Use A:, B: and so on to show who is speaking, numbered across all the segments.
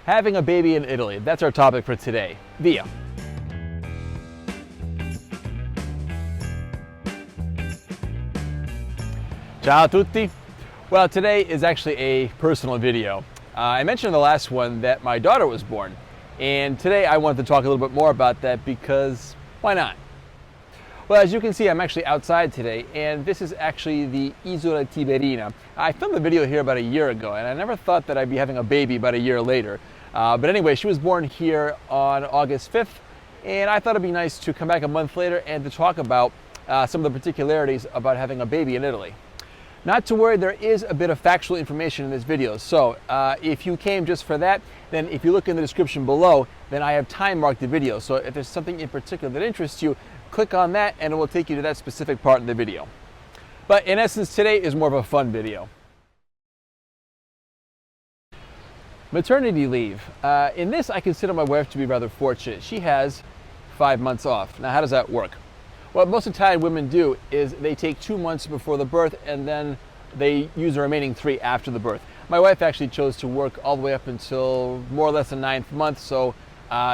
A: Having a baby in Italy, that's our topic for today. Via. Ciao a tutti. Well, today is actually a personal video. I mentioned in the last one that my daughter was born, and today I wanted to talk a little bit more about that because why not? Well, as you can see, I'm actually outside today, and this is actually the Isola Tiberina. I filmed a video here about a year ago, and I never thought that I'd be having a baby about a year later. But anyway, she was born here on August 5th, and I thought it'd be nice to come back a month later and to talk about some of the particularities about having a baby in Italy. Not to worry, there is a bit of factual information in this video. So if you came just for that, then if you look in the description below, then I have time marked the video. So if there's something in particular that interests you, click on that and it will take you to that specific part in the video. But in essence, today is more of a fun video. Maternity leave. In this, I consider my wife to be rather fortunate. She has 5 months off. Now, how does that work? What most Italian women do is they take 2 months before the birth and then they use the remaining 3 after the birth. My wife actually chose to work all the way up until more or less the 9th month, so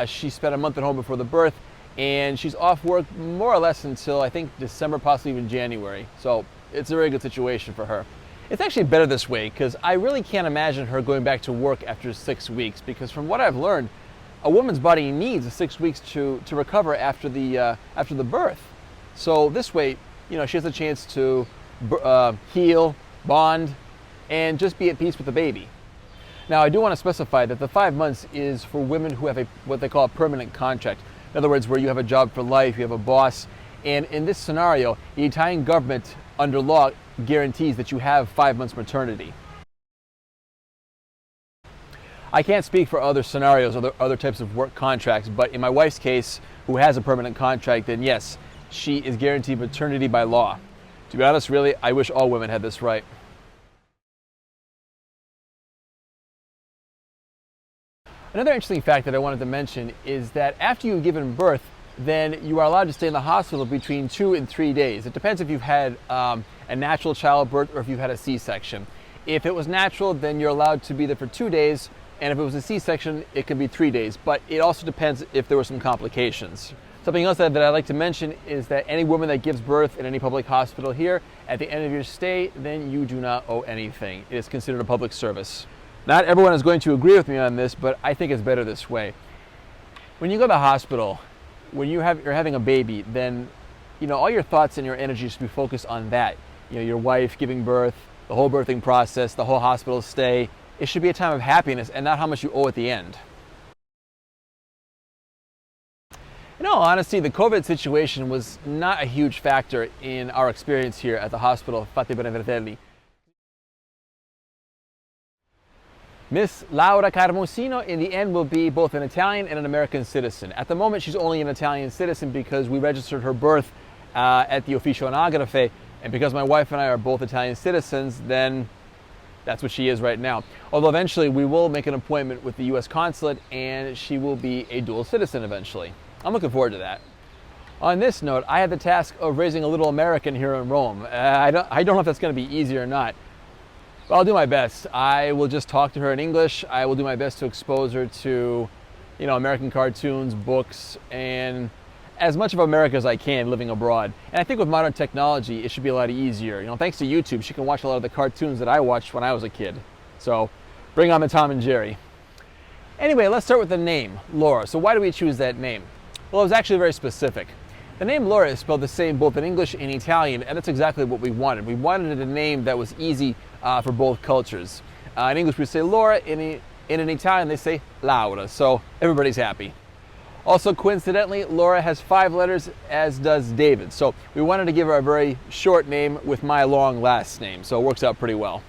A: she spent a month at home before the birth, and she's off work more or less until I think December, possibly even January. So it's a very good situation for her. It's actually better this way because I really can't imagine her going back to work after 6 weeks, because from what I've learned, a woman's body needs 6 weeks to recover after the birth. So this way, you know, she has a chance to heal, bond, and just be at peace with the baby. Now, I do want to specify that the 5 months is for women who have what they call a permanent contract. In other words, where you have a job for life, you have a boss, and in this scenario, the Italian government, under law, guarantees that you have 5 months maternity. I can't speak for other scenarios, other types of work contracts, but in my wife's case, who has a permanent contract, then yes, she is guaranteed maternity by law. To be honest, really, I wish all women had this right. Another interesting fact that I wanted to mention is that after you've given birth, then you are allowed to stay in the hospital between 2 and 3 days. It depends if you've had a natural childbirth or if you've had a C-section. If it was natural, then you're allowed to be there for 2 days, and if it was a C-section, it could be 3 days. But it also depends if there were some complications. Something else that I'd like to mention is that any woman that gives birth in any public hospital here, at the end of your stay, then you do not owe anything. It is considered a public service. Not everyone is going to agree with me on this, but I think it's better this way. When you go to the hospital, when you're having a baby, then all your thoughts and your energy should be focused on that. Your wife giving birth, the whole birthing process, the whole hospital stay. It should be a time of happiness and not how much you owe at the end. In all honesty, the COVID situation was not a huge factor in our experience here at the hospital Fatti Bene Fratelli. Miss Laura Carmosino in the end will be both an Italian and an American citizen. At the moment, she's only an Italian citizen because we registered her birth at the Ufficio Anagrafe, and because my wife and I are both Italian citizens, then that's what she is right now. Although eventually we will make an appointment with the U.S. consulate and she will be a dual citizen eventually. I'm looking forward to that. On this note, I had the task of raising a little American here in Rome. I don't know if that's going to be easy or not, but I'll do my best. I will just talk to her in English. I will do my best to expose her to, American cartoons, books, and as much of America as I can living abroad. And I think with modern technology, it should be a lot easier. Thanks to YouTube, she can watch a lot of the cartoons that I watched when I was a kid. So bring on the Tom and Jerry. Anyway, let's start with the name, Laura. So why do we choose that name? Well, it was actually very specific. The name Laura is spelled the same both in English and Italian, and that's exactly what we wanted. We wanted a name that was easy for both cultures. In English we say Laura, in an Italian they say Laura, so everybody's happy. Also, coincidentally, Laura has 5 letters, as does David, so we wanted to give her a very short name with my long last name, so it works out pretty well.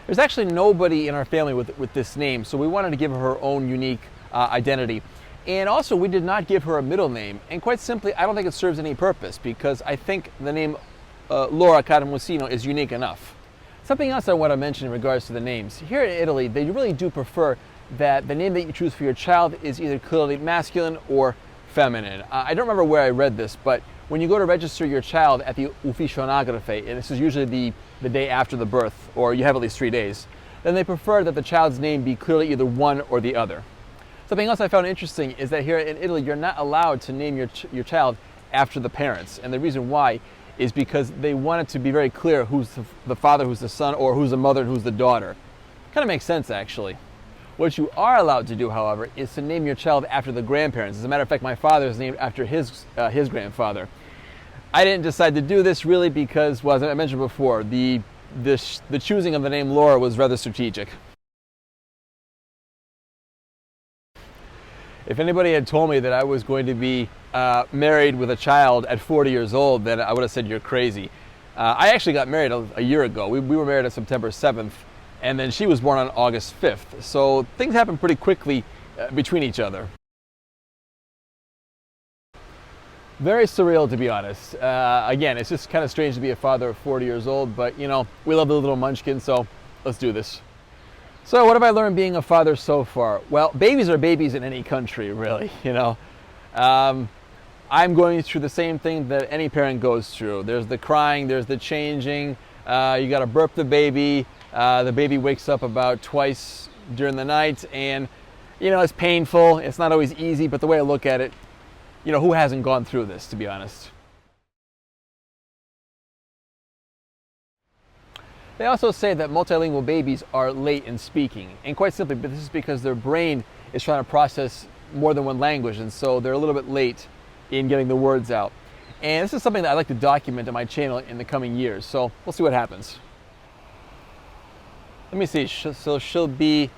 A: There's actually nobody in our family with this name, so we wanted to give her own unique identity. And also, we did not give her a middle name, and quite simply, I don't think it serves any purpose because I think the name Laura Carmosino is unique enough. Something else I want to mention in regards to the names. Here in Italy, they really do prefer that the name that you choose for your child is either clearly masculine or feminine. I don't remember where I read this, but when you go to register your child at the Ufficio Anagrafe, and this is usually the day after the birth, or you have at least 3 days, then they prefer that the child's name be clearly either one or the other. Something else I found interesting is that here in Italy, you're not allowed to name your child after the parents. And the reason why is because they want it to be very clear who's the father, who's the son, or who's the mother, and who's the daughter. Kind of makes sense, actually. What you are allowed to do, however, is to name your child after the grandparents. As a matter of fact, my father is named after his grandfather. I didn't decide to do this really because, well, as I mentioned before, the choosing of the name Laura was rather strategic. If anybody had told me that I was going to be married with a child at 40 years old, then I would have said you're crazy. I actually got married a year ago. We were married on September 7th, and then she was born on August 5th. So things happen pretty quickly between each other. Very surreal, to be honest. Again, it's just kind of strange to be a father of 40 years old, but you know, we love the little munchkin, so let's do this. So what have I learned being a father so far? Well, babies are babies in any country, really, you know. I'm going through the same thing that any parent goes through. There's the crying, there's the changing, you gotta burp the baby wakes up about twice during the night, and you know, it's painful, it's not always easy, but the way I look at it, you know, who hasn't gone through this, to be honest? They also say that multilingual babies are late in speaking, and quite simply, but this is because their brain is trying to process more than one language, and so they're a little bit late in getting the words out. And this is something that I'd like to document on my channel in the coming years, so we'll see what happens. Let me see, so she'll be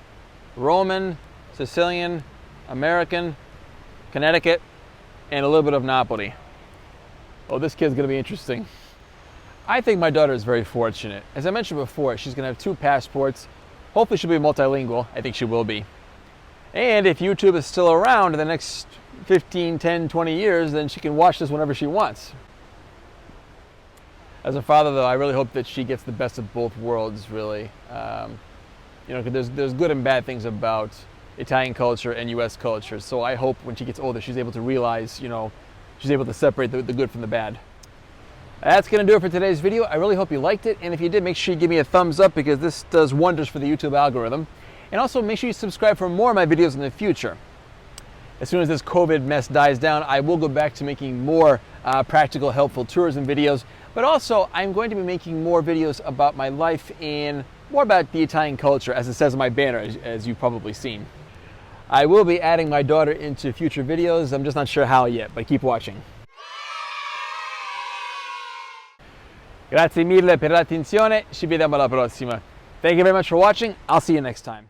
A: Roman, Sicilian, American, Connecticut, and a little bit of Napoli. Oh, this kid's gonna be interesting. I think my daughter is very fortunate. As I mentioned before, she's gonna have 2 passports. Hopefully she'll be multilingual. I think she will be. And if YouTube is still around in the next 15, 10, 20 years, then she can watch this whenever she wants. As a father, though, I really hope that she gets the best of both worlds, really. You know, because there's good and bad things about Italian culture and US culture. So I hope when she gets older, she's able to realize, you know, she's able to separate the good from the bad. That's going to do it for today's video. I really hope you liked it. And if you did, make sure you give me a thumbs up because this does wonders for the YouTube algorithm. And also make sure you subscribe for more of my videos in the future. As soon as this COVID mess dies down, I will go back to making more practical, helpful tourism videos. But also, I'm going to be making more videos about my life and more about the Italian culture, as it says on my banner, as you've probably seen. I will be adding my daughter into future videos. I'm just not sure how yet, but keep watching. Grazie mille per l'attenzione. Ci vediamo alla prossima. Thank you very much for watching. I'll see you next time.